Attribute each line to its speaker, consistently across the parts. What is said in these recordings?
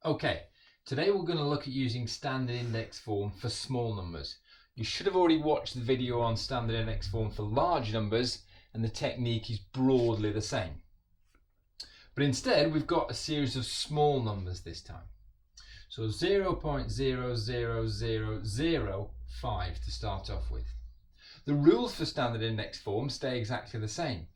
Speaker 1: Okay, today we're going to look at using standard index form for small numbers. You should have already watched the video on standard index form for large numbers, and the technique is broadly the same. But instead we've got a series of small numbers this time. So 0.00005 to start off with. The rules for standard index form stay exactly the same.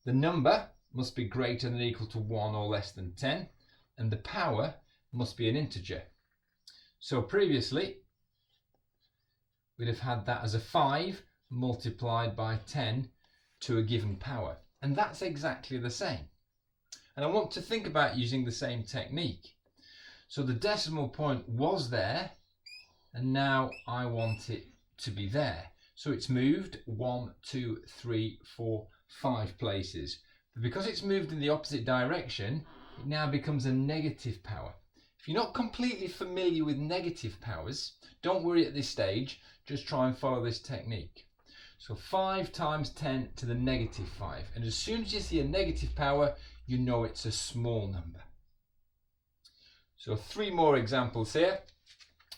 Speaker 1: The number must be greater than or equal to 1 or less than 10, and the power must be an integer. So previously we'd have had that as a 5 multiplied by 10 to a given power, and that's exactly the same. And I want to think about using the same technique. So the decimal point was there, and now I want it to be there. So it's moved 1, 2, 3, 4, 5 places. But because it's moved in the opposite direction, it now becomes a negative power. If you're not completely familiar with negative powers, don't worry at this stage, just try and follow this technique. So 5 times 10 to the negative 5, and as soon as you see a negative power, you know it's a small number. So 3 more examples here.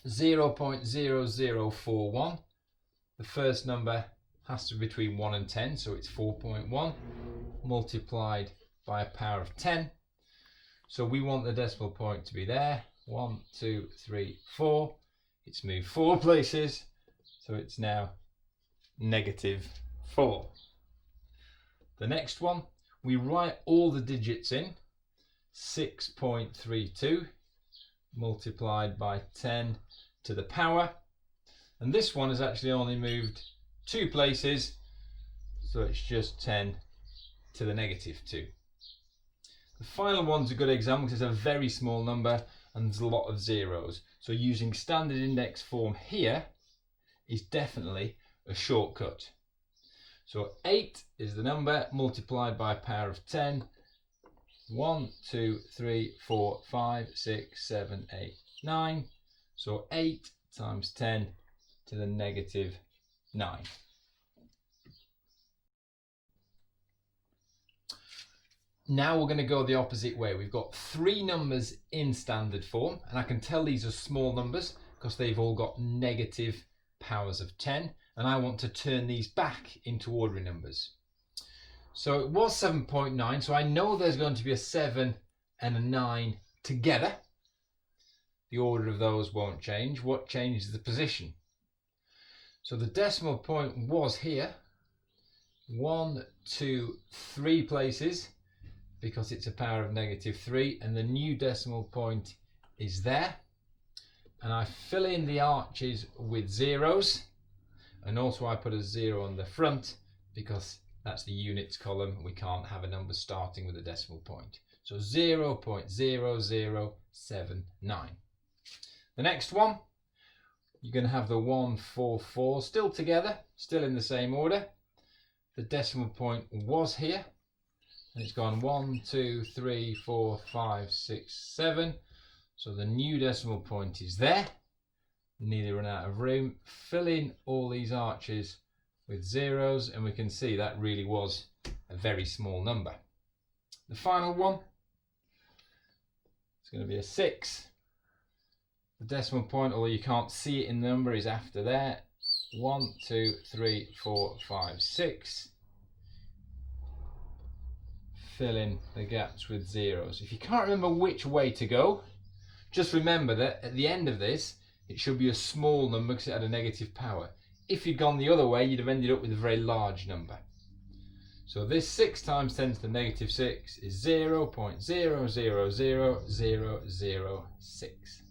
Speaker 1: 0.0041. The first number has to be between 1 and 10, so it's 4.1 multiplied by a power of 10. So we want the decimal point to be there. 1, 2, 3, 4. It's moved 4 places, so it's now -4. The next one, we write all the digits in. 6.32 multiplied by 10 to the power. And this one has actually only moved 2 places, so it's just 10 to the -2. The final one's a good example because it's a very small number and there's a lot of zeros. So using standard index form here is definitely a shortcut. So 8 is the number multiplied by a power of 10. 1, 2, 3, 4, 5, 6, 7, 8, 9. So 8 times 10 to the -9. Now we're going to go the opposite way. We've got 3 numbers in standard form, and I can tell these are small numbers because they've all got negative powers of 10, and I want to turn these back into ordinary numbers. So it was 7.9, so I know there's going to be a 7 and a 9 together. The order of those won't change. What changes is the position. So the decimal point was here. 1, 2, 3 places, because it's a power of -3, and the new decimal point is there. And I fill in the arches with zeros, and also I put a 0 on the front because that's the units column. We can't have a number starting with a decimal point. So 0.0079. The next one, you're going to have the 144 still together, still in the same order. The decimal point was here, and it's gone 1, 2, 3, 4, 5, 6, 7. So the new decimal point is there. Nearly run out of room. Fill in all these arches with zeros, and we can see that really was a very small number. The final one, it's going to be a 6. The decimal point, although you can't see it in the number, is after there. 1, 2, 3, 4, 5, 6. Fill in the gaps with zeros. If you can't remember which way to go, just remember that at the end of this, it should be a small number because it had a negative power. If you'd gone the other way, you'd have ended up with a very large number. So this 6 times 10 to the -6 is 0.000006.